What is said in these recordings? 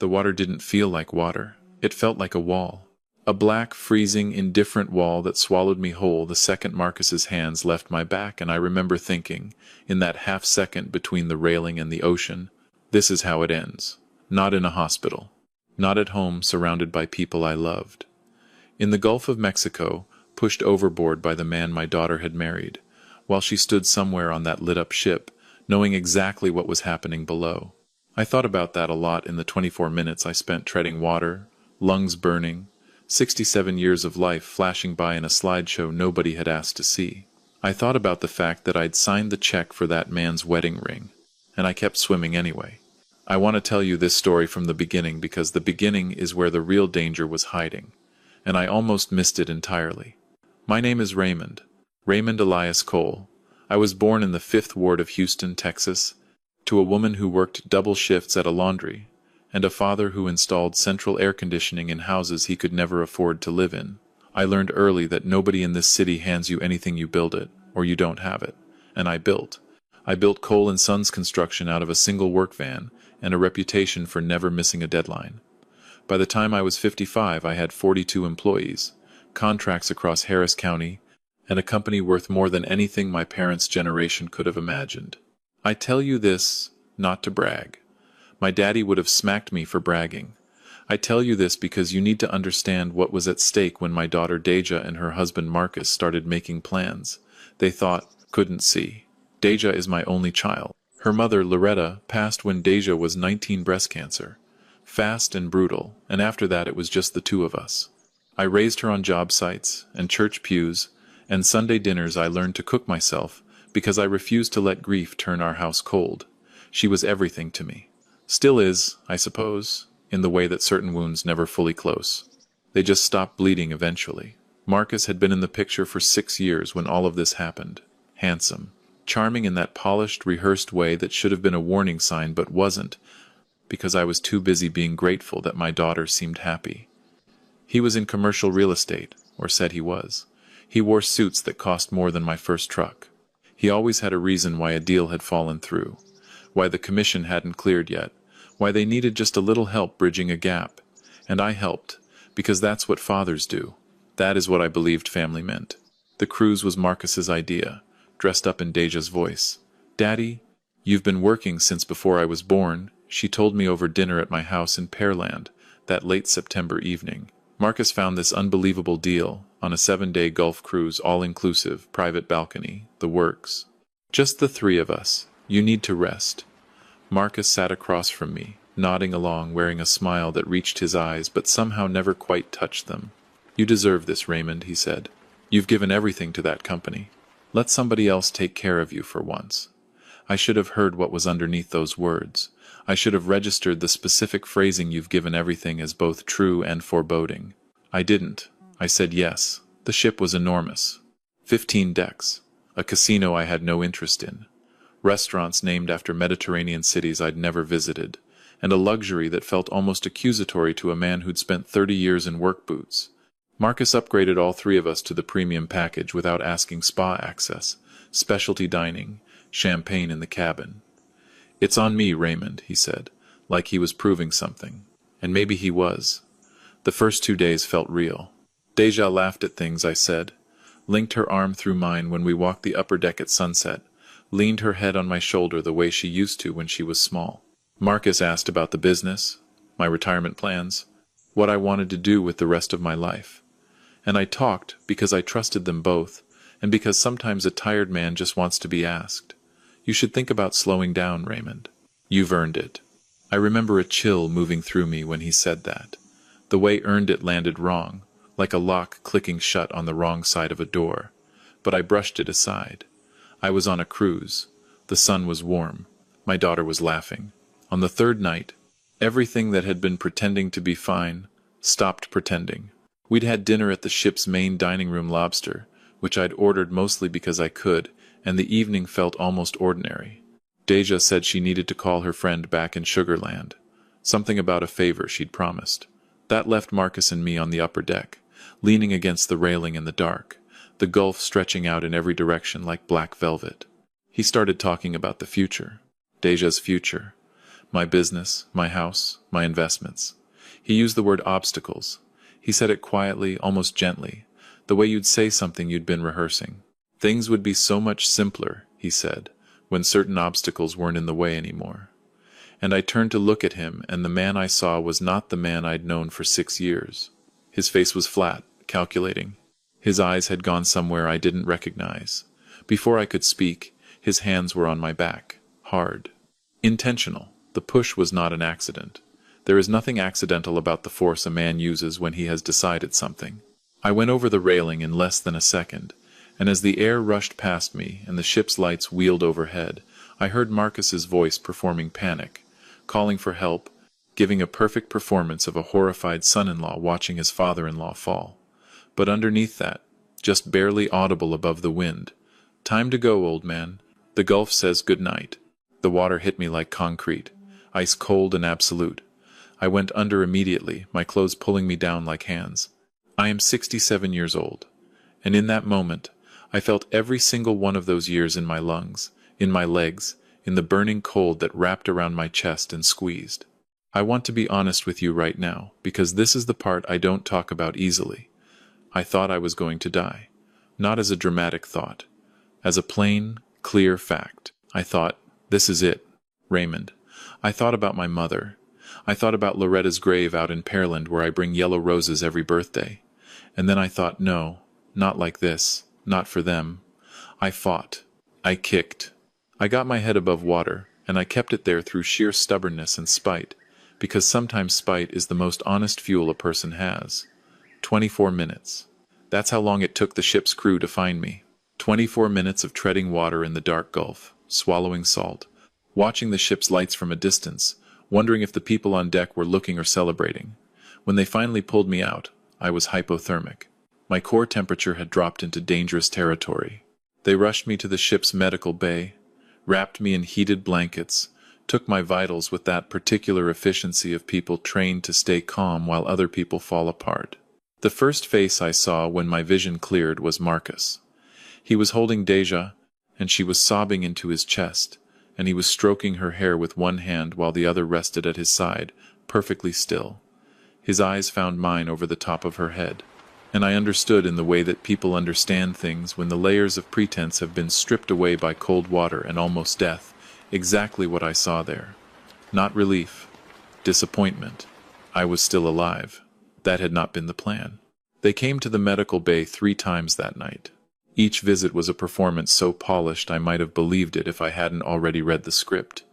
The water didn't feel like water. It felt like a wall. A black, freezing, indifferent wall that swallowed me whole the second Marcus's hands left my back, and I remember thinking, in that half-second between the railing and the ocean, this is how it ends. Not in a hospital. Not at home surrounded by people I loved. In the Gulf of Mexico, pushed overboard by the man my daughter had married, while she stood somewhere on that lit-up ship, knowing exactly what was happening below. I thought about that a lot in the 24 minutes I spent treading water, lungs burning, 67 years of life flashing by in a slideshow nobody had asked to see. I thought about the fact that I'd signed the check for that man's wedding ring, and I kept swimming anyway. I want to tell you this story from the beginning because the beginning is where the real danger was hiding, and I almost missed it entirely. My name is Raymond Elias Cole. I was born in the 5th Ward of Houston, Texas, to a woman who worked double shifts at a laundry, and a father who installed central air conditioning in houses he could never afford to live in. I learned early that nobody in this city hands you anything you build it, or you don't have it. And I built Cole & Sons Construction out of a single work van and a reputation for never missing a deadline. By the time I was 55, I had 42 employees, contracts across Harris County, and a company worth more than anything my parents' generation could have imagined. I tell you this not to brag. My daddy would have smacked me for bragging. I tell you this because you need to understand what was at stake when my daughter Deja and her husband Marcus started making plans. They thought, couldn't see. Deja is my only child. Her mother, Loretta, passed when Deja was 19, breast cancer. Fast and brutal, and after that it was just the two of us. I raised her on job sites, and church pews, and Sunday dinners. I learned to cook myself, because I refused to let grief turn our house cold. She was everything to me. Still is, I suppose, in the way that certain wounds never fully close. They just stop bleeding eventually. Marcus had been in the picture for 6 years when all of this happened. Handsome. Charming in that polished, rehearsed way that should have been a warning sign but wasn't, because I was too busy being grateful that my daughter seemed happy. He was in commercial real estate, or said he was. He wore suits that cost more than my first truck. He always had a reason why a deal had fallen through, why the commission hadn't cleared yet, why they needed just a little help bridging a gap. And I helped, because that's what fathers do. That is what I believed family meant. The cruise was Marcus's idea, dressed up in Deja's voice. "Daddy, you've been working since before I was born," she told me over dinner at my house in Pearland, that late September evening. Marcus found this unbelievable deal on a 7-day Gulf cruise, all-inclusive, private balcony, the works. Just the 3 of us. You need to rest. Marcus sat across from me, nodding along, wearing a smile that reached his eyes but somehow never quite touched them. "You deserve this, Raymond," he said. "You've given everything to that company. Let somebody else take care of you for once." I should have heard what was underneath those words. I should have registered the specific phrasing "you've given everything" as both true and foreboding. I didn't. I said yes. The ship was enormous. 15 decks. A casino I had no interest in. Restaurants named after Mediterranean cities I'd never visited. And a luxury that felt almost accusatory to a man who'd spent 30 years in work boots. Marcus upgraded all 3 of us to the premium package without asking spa access, specialty dining, champagne in the cabin. "It's on me, Raymond," he said, like he was proving something. And maybe he was. The first 2 days felt real. Deja laughed at things I said, linked her arm through mine when we walked the upper deck at sunset, leaned her head on my shoulder the way she used to when she was small. Marcus asked about the business, my retirement plans, what I wanted to do with the rest of my life. And I talked because I trusted them both, and because sometimes a tired man just wants to be asked. "You should think about slowing down, Raymond. You've earned it." I remember a chill moving through me when he said that. The way "earned it" landed wrong, like a lock clicking shut on the wrong side of a door. But I brushed it aside. I was on a cruise. The sun was warm. My daughter was laughing. On the 3rd night, everything that had been pretending to be fine stopped pretending. We'd had dinner at the ship's main dining room, lobster, which I'd ordered mostly because I could, and the evening felt almost ordinary. Deja said she needed to call her friend back in Sugarland. Something about a favor she'd promised. That left Marcus and me on the upper deck, leaning against the railing in the dark, the gulf stretching out in every direction like black velvet. He started talking about the future. Deja's future. my business, my house, my investments. He used the word obstacles. He said it quietly, almost gently, the way you'd say something you'd been rehearsing. Things would be so much simpler, he said, when certain obstacles weren't in the way anymore. And I turned to look at him, and the man I saw was not the man I'd known for 6 years. His face was flat, calculating. His eyes had gone somewhere I didn't recognize. Before I could speak, his hands were on my back, hard. Intentional. The push was not an accident. There is nothing accidental about the force a man uses when he has decided something. I went over the railing in less than a second, and as the air rushed past me and the ship's lights wheeled overhead, I heard Marcus's voice performing panic, calling for help, giving a perfect performance of a horrified son-in-law watching his father-in-law fall. But underneath that, just barely audible above the wind, "Time to go, old man. The Gulf says good night." The water hit me like concrete, ice cold and absolute. I went under immediately, my clothes pulling me down like hands. I am 67 years old, and in that moment, I felt every single one of those years in my lungs, in my legs, in the burning cold that wrapped around my chest and squeezed. I want to be honest with you right now, because this is the part I don't talk about easily. I thought I was going to die, not as a dramatic thought, as a plain, clear fact. I thought, this is it, Raymond. I thought about my mother. I thought about Loretta's grave out in Pearland where I bring yellow roses every birthday. And then I thought, no, not like this, not for them. I fought. I kicked. I got my head above water, and I kept it there through sheer stubbornness and spite, because sometimes spite is the most honest fuel a person has. 24 minutes. That's how long it took the ship's crew to find me. 24 minutes of treading water in the dark Gulf, swallowing salt, watching the ship's lights from a distance, wondering if the people on deck were looking or celebrating. When they finally pulled me out, I was hypothermic. My core temperature had dropped into dangerous territory. They rushed me to the ship's medical bay, wrapped me in heated blankets, took my vitals with that particular efficiency of people trained to stay calm while other people fall apart. The first face I saw when my vision cleared was Marcus. He was holding Deja, and she was sobbing into his chest, and he was stroking her hair with one hand while the other rested at his side, perfectly still. His eyes found mine over the top of her head, and I understood in the way that people understand things when the layers of pretense have been stripped away by cold water and almost death, exactly what I saw there. Not relief, disappointment. I was still alive. That had not been the plan. They came to the medical bay 3 times that night. Each visit was a performance so polished I might have believed it if I hadn't already read the script.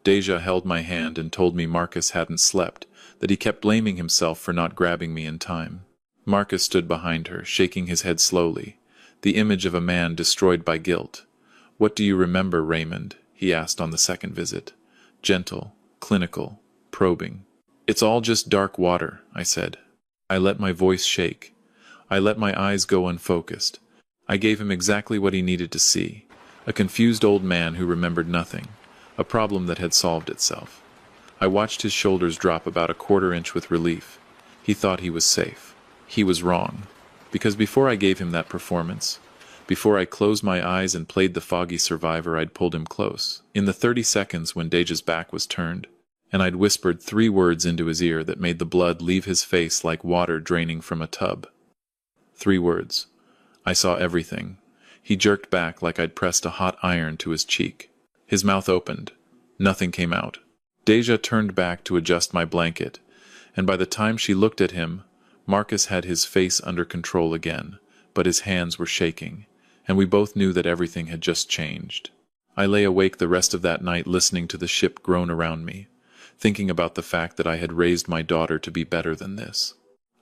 Deja held my hand and told me Marcus hadn't slept, that he kept blaming himself for not grabbing me in time. Marcus stood behind her, shaking his head slowly, the image of a man destroyed by guilt. "What do you remember, Raymond?" he asked on the second visit. Gentle, clinical, probing. "It's all just dark water," I said. I let my voice shake. I let my eyes go unfocused. I gave him exactly what he needed to see. A confused old man who remembered nothing. A problem that had solved itself. I watched his shoulders drop about a 1/4 inch with relief. He thought he was safe. He was wrong. Because before I gave him that performance, before I closed my eyes and played the foggy survivor, I'd pulled him close. In the 30 seconds when Deja's back was turned, and I'd whispered 3 words into his ear that made the blood leave his face like water draining from a tub. 3 words. I saw everything. He jerked back like I'd pressed a hot iron to his cheek. His mouth opened. Nothing came out. Deja turned back to adjust my blanket, and by the time she looked at him, Marcus had his face under control again, but his hands were shaking, and we both knew that everything had just changed. I lay awake the rest of that night listening to the ship groan around me, thinking about the fact that I had raised my daughter to be better than this.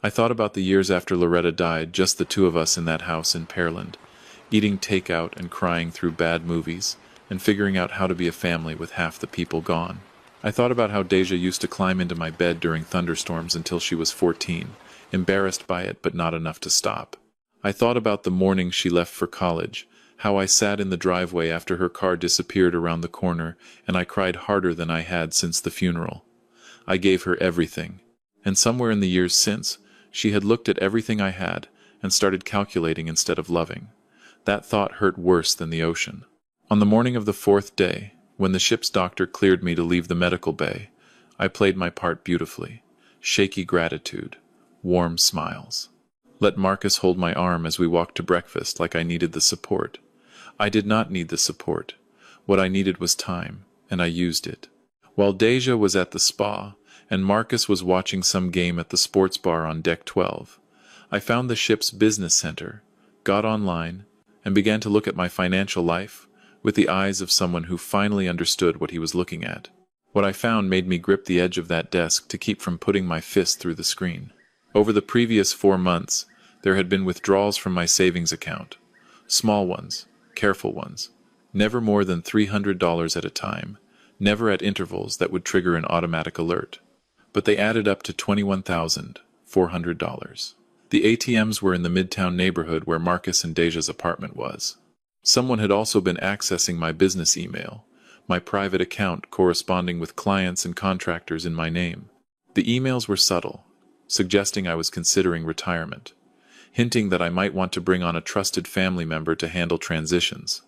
I thought about the years after Loretta died, just the 2 of us in that house in Pearland, eating takeout and crying through bad movies, and figuring out how to be a family with half the people gone. I thought about how Deja used to climb into my bed during thunderstorms until she was 14, embarrassed by it but not enough to stop. I thought about the morning she left for college, how I sat in the driveway after her car disappeared around the corner, and I cried harder than I had since the funeral. I gave her everything, and somewhere in the years since, she had looked at everything I had and started calculating instead of loving. That thought hurt worse than the ocean. On the morning of the 4th day, When the ship's doctor cleared me to leave the medical bay, I played my part beautifully. Shaky gratitude, warm smiles. Let Marcus hold my arm as we walked to breakfast like I needed the support. I did not need the support. What I needed was time, and I used it. While Deja was at the spa, and Marcus was watching some game at the sports bar on deck 12, I found the ship's business center, got online, and began to look at my financial life with the eyes of someone who finally understood what he was looking at. What I found made me grip the edge of that desk to keep from putting my fist through the screen. Over the previous 4 months, there had been withdrawals from my savings account. Small ones, careful ones. Never more than $300 at a time. Never at intervals that would trigger an automatic alert. But they added up to $21,400. The ATMs were in the Midtown neighborhood where Marcus and Deja's apartment was. Someone had also been accessing my business email, my private account corresponding with clients and contractors in my name. The emails were subtle, suggesting I was considering retirement, hinting that I might want to bring on a trusted family member to handle transitions.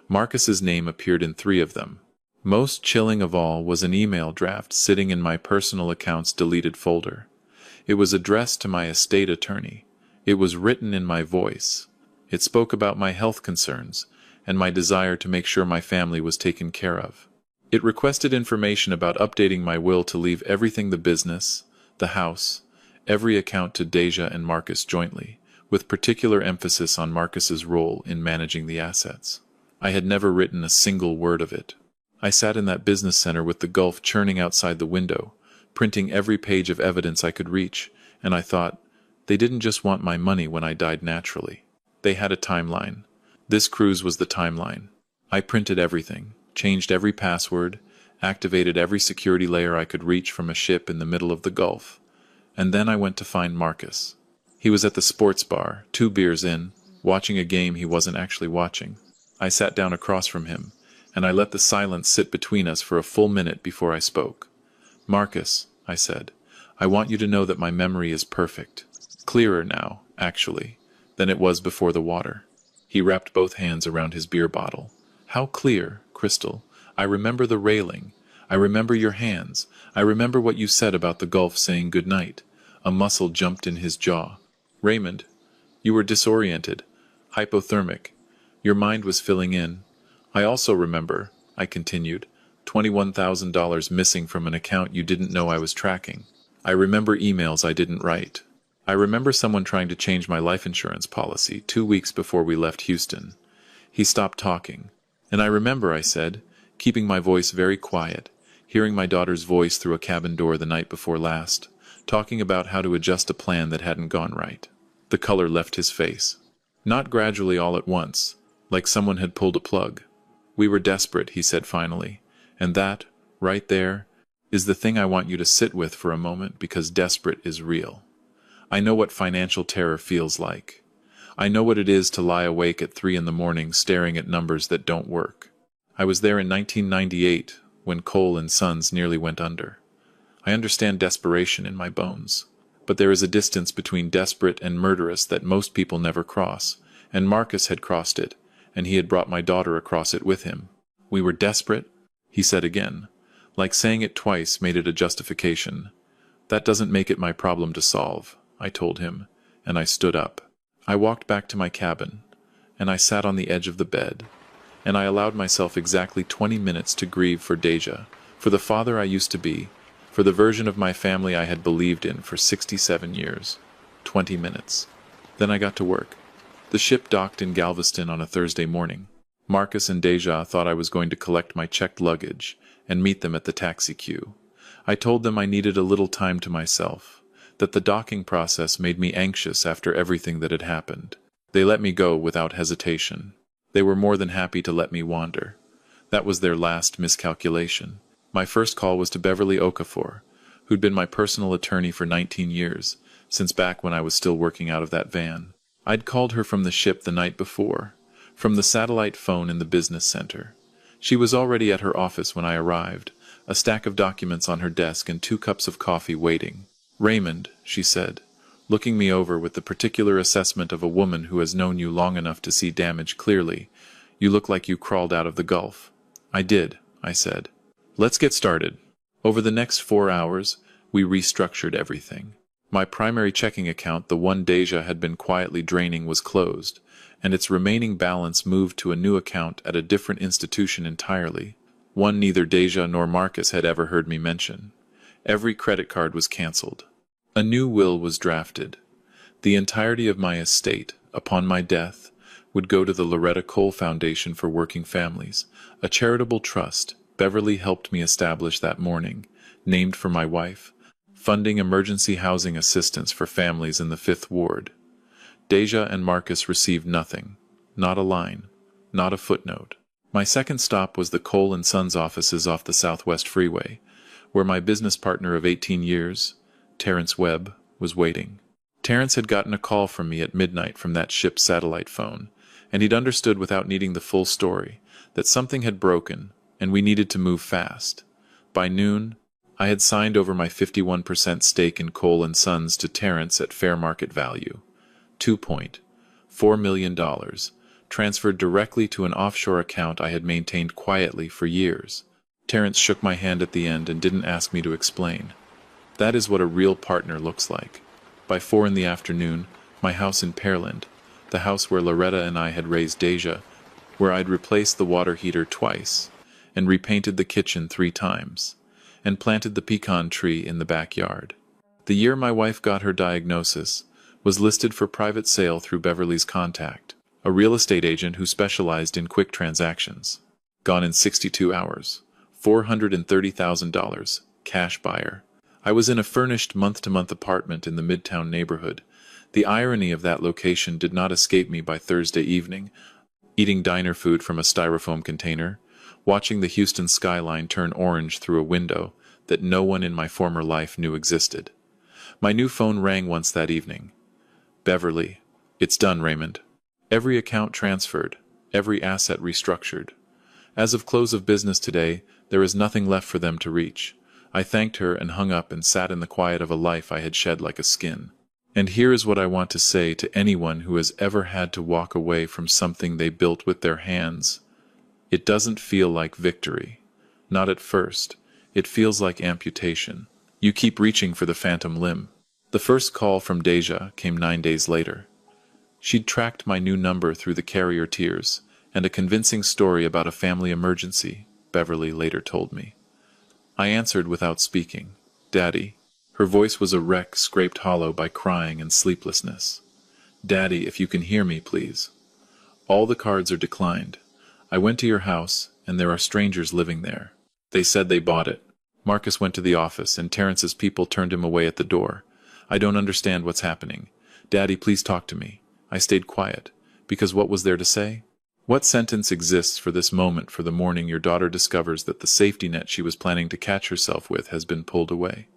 Marcus's name appeared in 3 of them. Most chilling of all was an email draft sitting in my personal account's deleted folder. It was addressed to my estate attorney. It was written in my voice. It spoke about my health concerns and my desire to make sure my family was taken care of. It requested information about updating my will to leave everything, the business, the house, every account to Deja and Marcus jointly, with particular emphasis on Marcus's role in managing the assets. I had never written a single word of it. I sat in that business center with the Gulf churning outside the window, printing every page of evidence I could reach, and I thought, they didn't just want my money when I died naturally. They had a timeline. This cruise was the timeline. I printed everything, changed every password, activated every security layer I could reach from a ship in the middle of the Gulf, and then I went to find Marcus. He was at the sports bar, 2 beers in, watching a game he wasn't actually watching. I sat down across from him, and I let the silence sit between us for a full minute before I spoke. Marcus, I said, I want you to know that my memory is perfect. Clearer now, actually, than it was before the water. He wrapped both hands around his beer bottle. How clear, Crystal. I remember the railing. I remember your hands. I remember what you said about the Gulf saying good night. A muscle jumped in his jaw. Raymond, you were disoriented, hypothermic. Your mind was filling in. I also remember, I continued, $21,000 missing from an account you didn't know I was tracking. I remember emails I didn't write. I remember someone trying to change my life insurance policy 2 weeks before we left Houston. He stopped talking. And I remember, I said, keeping my voice very quiet, hearing my daughter's voice through a cabin door the night before last, talking about how to adjust a plan that hadn't gone right. The color left his face. Not gradually all at once, like someone had pulled a plug. We were desperate, he said finally, and that, right there, is the thing I want you to sit with for a moment because desperate is real. I know what financial terror feels like. I know what it is to lie awake at 3 a.m. staring at numbers that don't work. I was there in 1998 when Cole & Sons nearly went under. I understand desperation in my bones, but there is a distance between desperate and murderous that most people never cross, and Marcus had crossed it, and he had brought my daughter across it with him. We were desperate, he said again. Like saying it twice made it a justification. That doesn't make it my problem to solve, I told him, and I stood up. I walked back to my cabin, and I sat on the edge of the bed, and I allowed myself exactly 20 minutes to grieve for Deja, for the father I used to be, for the version of my family I had believed in for 67 years. 20 minutes. Then I got to work. The ship docked in Galveston on a Thursday morning. Marcus and Deja thought I was going to collect my checked luggage and meet them at the taxi queue. I told them I needed a little time to myself, that the docking process made me anxious after everything that had happened. They let me go without hesitation. They were more than happy to let me wander. That was their last miscalculation. My first call was to Beverly Okafor, who'd been my personal attorney for 19 years, since back when I was still working out of that van. I'd called her from the ship the night before, from the satellite phone in the business center. She was already at her office when I arrived, a stack of documents on her desk and 2 cups of coffee waiting. Raymond, she said, looking me over with the particular assessment of a woman who has known you long enough to see damage clearly, you look like you crawled out of the Gulf. I did, I said. Let's get started. Over the next 4 hours, we restructured everything. My primary checking account, the one Deja had been quietly draining, was closed, and its remaining balance moved to a new account at a different institution entirely, one neither Deja nor Marcus had ever heard me mention. Every credit card was cancelled. A new will was drafted. The entirety of my estate, upon my death, would go to the Loretta Cole Foundation for Working Families, a charitable trust Beverly helped me establish that morning, named for my wife, funding emergency housing assistance for families in the 5th Ward. Deja and Marcus received nothing, not a line, not a footnote. My second stop was the Cole & Sons offices off the Southwest Freeway, where my business partner of 18 years, Terrence Webb, was waiting. Terrence had gotten a call from me at midnight from that ship's satellite phone, and he'd understood without needing the full story that something had broken and we needed to move fast. By noon, I had signed over my 51% stake in Cole & Sons to Terrence at fair market value, $2.4 million, transferred directly to an offshore account I had maintained quietly for years. Terrence shook my hand at the end and didn't ask me to explain. That is what a real partner looks like. By 4 in the afternoon, my house in Pearland, the house where Loretta and I had raised Deja, where I'd replaced the water heater twice, and repainted the kitchen 3 times, and planted the pecan tree in the backyard. The year my wife got her diagnosis, was listed for private sale through Beverly's contact, a real estate agent who specialized in quick transactions. Gone in 62 hours. $430,000, cash buyer. I was in a furnished month-to-month apartment in the Midtown neighborhood. The irony of that location did not escape me by Thursday evening, eating diner food from a styrofoam container, watching the Houston skyline turn orange through a window that no one in my former life knew existed. My new phone rang once that evening. Beverly. It's done, Raymond. Every account transferred, every asset restructured. As of close of business today, there is nothing left for them to reach. I thanked her and hung up and sat in the quiet of a life I had shed like a skin. And here is what I want to say to anyone who has ever had to walk away from something they built with their hands. It doesn't feel like victory. Not at first. It feels like amputation. You keep reaching for the phantom limb. The first call from Deja came 9 days later. She'd tracked my new number through the carrier tiers, and a convincing story about a family emergency, Beverly later told me. I answered without speaking. Daddy. Her voice was a wreck scraped hollow by crying and sleeplessness. Daddy, if you can hear me, please. All the cards are declined. I went to your house, and there are strangers living there. They said they bought it. Marcus went to the office, and Terrence's people turned him away at the door. I don't understand what's happening. Daddy, please talk to me. I stayed quiet, because what was there to say? What sentence exists for this moment for the morning your daughter discovers that the safety net she was planning to catch herself with has been pulled away?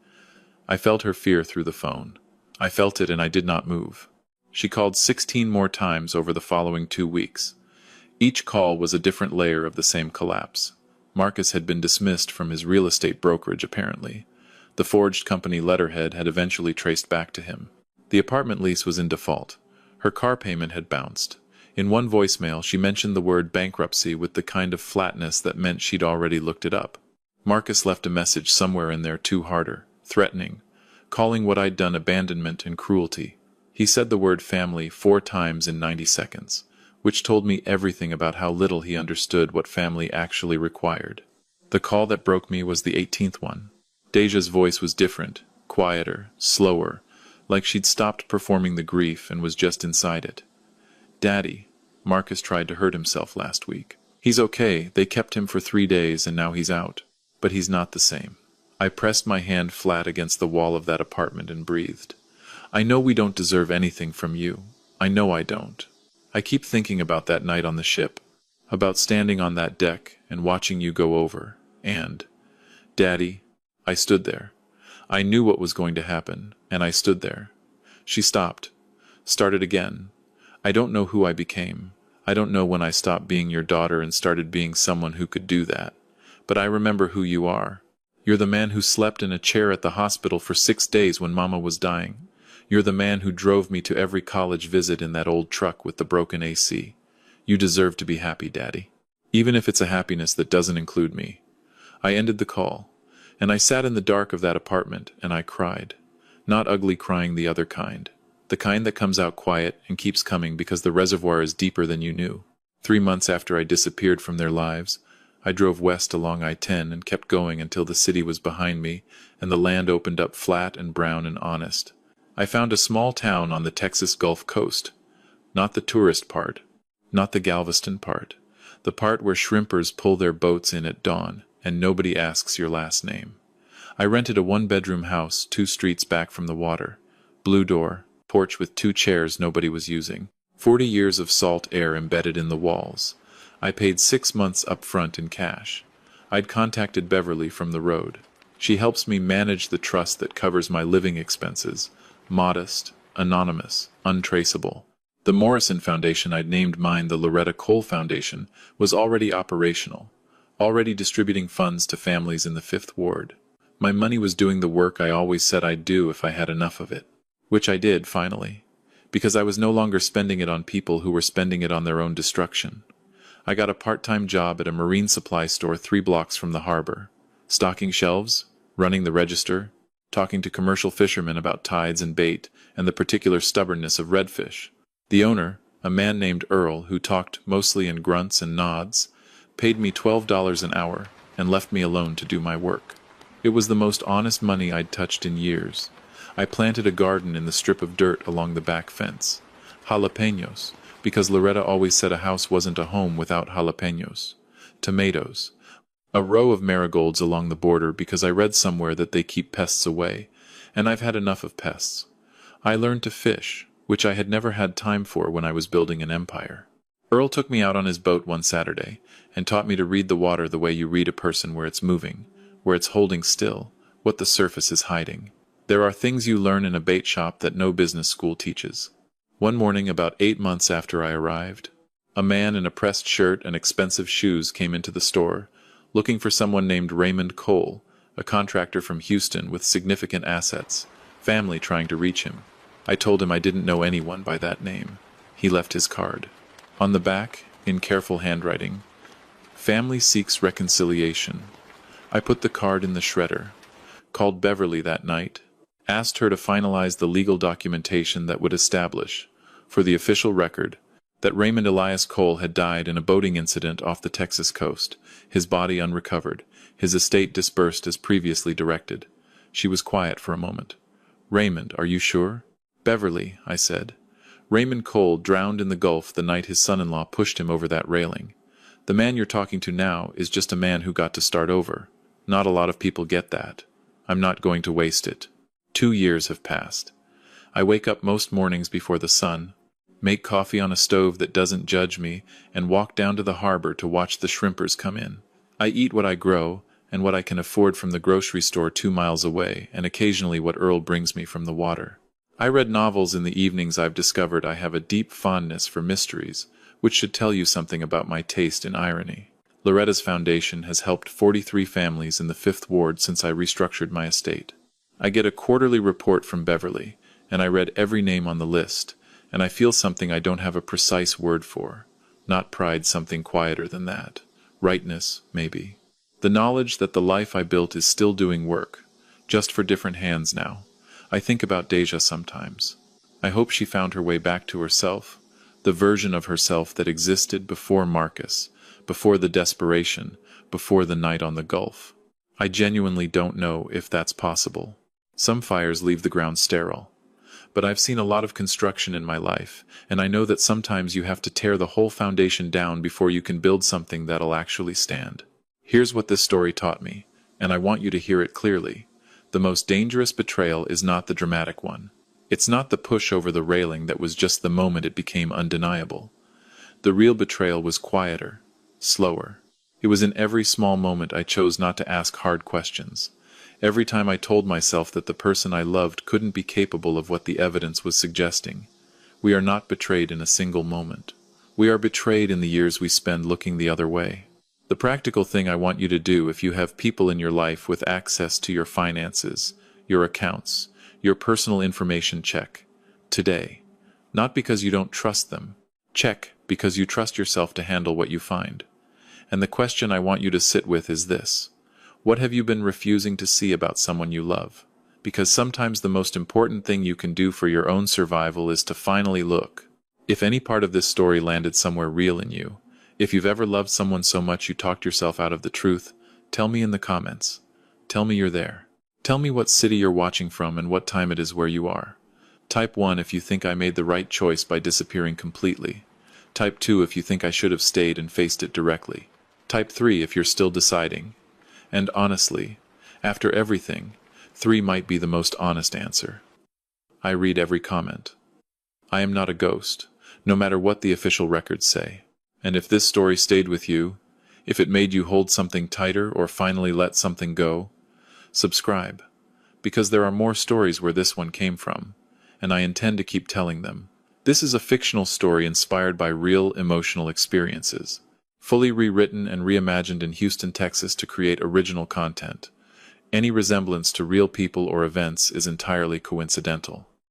I felt her fear through the phone. I felt it and I did not move. She called 16 more times over the following 2 weeks. Each call was a different layer of the same collapse. Marcus had been dismissed from his real estate brokerage, apparently. The forged company letterhead had eventually traced back to him. The apartment lease was in default. Her car payment had bounced. In one voicemail, she mentioned the word bankruptcy with the kind of flatness that meant she'd already looked it up. Marcus left a message somewhere in there too harder, threatening, calling what I'd done abandonment and cruelty. He said the word family 4 times in 90 seconds. Which told me everything about how little he understood what family actually required. The call that broke me was the 18th one. Deja's voice was different, quieter, slower, like she'd stopped performing the grief and was just inside it. Daddy, Marcus tried to hurt himself last week. He's okay, they kept him for 3 days and now he's out. But he's not the same. I pressed my hand flat against the wall of that apartment and breathed. I know we don't deserve anything from you. I know I don't. I keep thinking about that night on the ship, about standing on that deck and watching you go over, and, Daddy, I stood there. I knew what was going to happen, and I stood there. She stopped, started again. I don't know who I became. I don't know when I stopped being your daughter and started being someone who could do that. But I remember who you are. You're the man who slept in a chair at the hospital for 6 days when Mama was dying. You're the man who drove me to every college visit in that old truck with the broken AC. You deserve to be happy, Daddy. Even if it's a happiness that doesn't include me. I ended the call, and I sat in the dark of that apartment and I cried. Not ugly crying the other kind. The kind that comes out quiet and keeps coming because the reservoir is deeper than you knew. 3 months after I disappeared from their lives, I drove west along I-10 and kept going until the city was behind me and the land opened up flat and brown and honest. I found a small town on the Texas Gulf Coast. Not the tourist part. Not the Galveston part. The part where shrimpers pull their boats in at dawn and nobody asks your last name. I rented a 1-bedroom house 2 streets back from the water. Blue door, porch with 2 chairs nobody was using. 40 years of salt air embedded in the walls. I paid 6 months up front in cash. I'd contacted Beverly from the road. She helps me manage the trust that covers my living expenses. Modest, anonymous, untraceable. The Morrison Foundation, I'd named mine the Loretta Cole Foundation, was already operational, already distributing funds to families in the 5th Ward. My money was doing the work I always said I'd do if I had enough of it. Which I did, finally, because I was no longer spending it on people who were spending it on their own destruction. I got a part-time job at a marine supply store 3 blocks from the harbor, stocking shelves, running the register, talking to commercial fishermen about tides and bait and the particular stubbornness of redfish. The owner, a man named Earl who talked mostly in grunts and nods, paid me $12 an hour and left me alone to do my work. It was the most honest money I'd touched in years. I planted a garden in the strip of dirt along the back fence. Jalapenos, because Loretta always said a house wasn't a home without jalapenos. Tomatoes. A row of marigolds along the border because I read somewhere that they keep pests away, and I've had enough of pests. I learned to fish, which I had never had time for when I was building an empire. Earl took me out on his boat one Saturday and taught me to read the water the way you read a person where it's moving, where it's holding still, what the surface is hiding. There are things you learn in a bait shop that no business school teaches. One morning about 8 months after I arrived, a man in a pressed shirt and expensive shoes came into the store, looking for someone named Raymond Cole, a contractor from Houston with significant assets, family trying to reach him. I told him I didn't know anyone by that name. He left his card. On the back, in careful handwriting, "Family seeks reconciliation." I put the card in the shredder, called Beverly that night, asked her to finalize the legal documentation that would establish, for the official record, that Raymond Elias Cole had died in a boating incident off the Texas coast, his body unrecovered, his estate dispersed as previously directed. She was quiet for a moment. "Raymond, are you sure?" "Beverly," I said. "Raymond Cole drowned in the Gulf the night his son-in-law pushed him over that railing. The man you're talking to now is just a man who got to start over. Not a lot of people get that. I'm not going to waste it. 2 years have passed. I wake up most mornings before the sun, make coffee on a stove that doesn't judge me, and walk down to the harbor to watch the shrimpers come in. I eat what I grow and what I can afford from the grocery store 2 miles away, and occasionally what Earl brings me from the water. I read novels in the evenings. I've discovered I have a deep fondness for mysteries, which should tell you something about my taste in irony. Loretta's foundation has helped 43 families in the 5th Ward since I restructured my estate. I get a quarterly report from Beverly, and I read every name on the list, and I feel something I don't have a precise word for. Not pride, something quieter than that. Rightness, maybe. The knowledge that the life I built is still doing work, just for different hands now. I think about Deja sometimes. I hope she found her way back to herself, the version of herself that existed before Marcus, before the desperation, before the night on the Gulf. I genuinely don't know if that's possible. Some fires leave the ground sterile. But I've seen a lot of construction in my life, and I know that sometimes you have to tear the whole foundation down before you can build something that'll actually stand. Here's what this story taught me, and I want you to hear it clearly. The most dangerous betrayal is not the dramatic one. It's not the push over the railing that was just the moment it became undeniable. The real betrayal was quieter, slower. It was in every small moment I chose not to ask hard questions. Every time I told myself that the person I loved couldn't be capable of what the evidence was suggesting. We are not betrayed in a single moment. We are betrayed in the years we spend looking the other way. The practical thing I want you to do if you have people in your life with access to your finances, your accounts, your personal information, check. Today. Not because you don't trust them. Check because you trust yourself to handle what you find. And the question I want you to sit with is this. What have you been refusing to see about someone you love? Because sometimes the most important thing you can do for your own survival is to finally look. If any part of this story landed somewhere real in you, if you've ever loved someone so much you talked yourself out of the truth, tell me in the comments. Tell me you're there. Tell me what city you're watching from and what time it is where you are. Type 1 if you think I made the right choice by disappearing completely. Type 2 if you think I should have stayed and faced it directly. Type 3 if you're still deciding. And honestly, after everything, 3 might be the most honest answer. I read every comment. I am not a ghost, no matter what the official records say. And if this story stayed with you, if it made you hold something tighter or finally let something go, subscribe, because there are more stories where this one came from, and I intend to keep telling them. This is a fictional story inspired by real emotional experiences, fully rewritten and reimagined in Houston, Texas to create original content. Any resemblance to real people or events is entirely coincidental.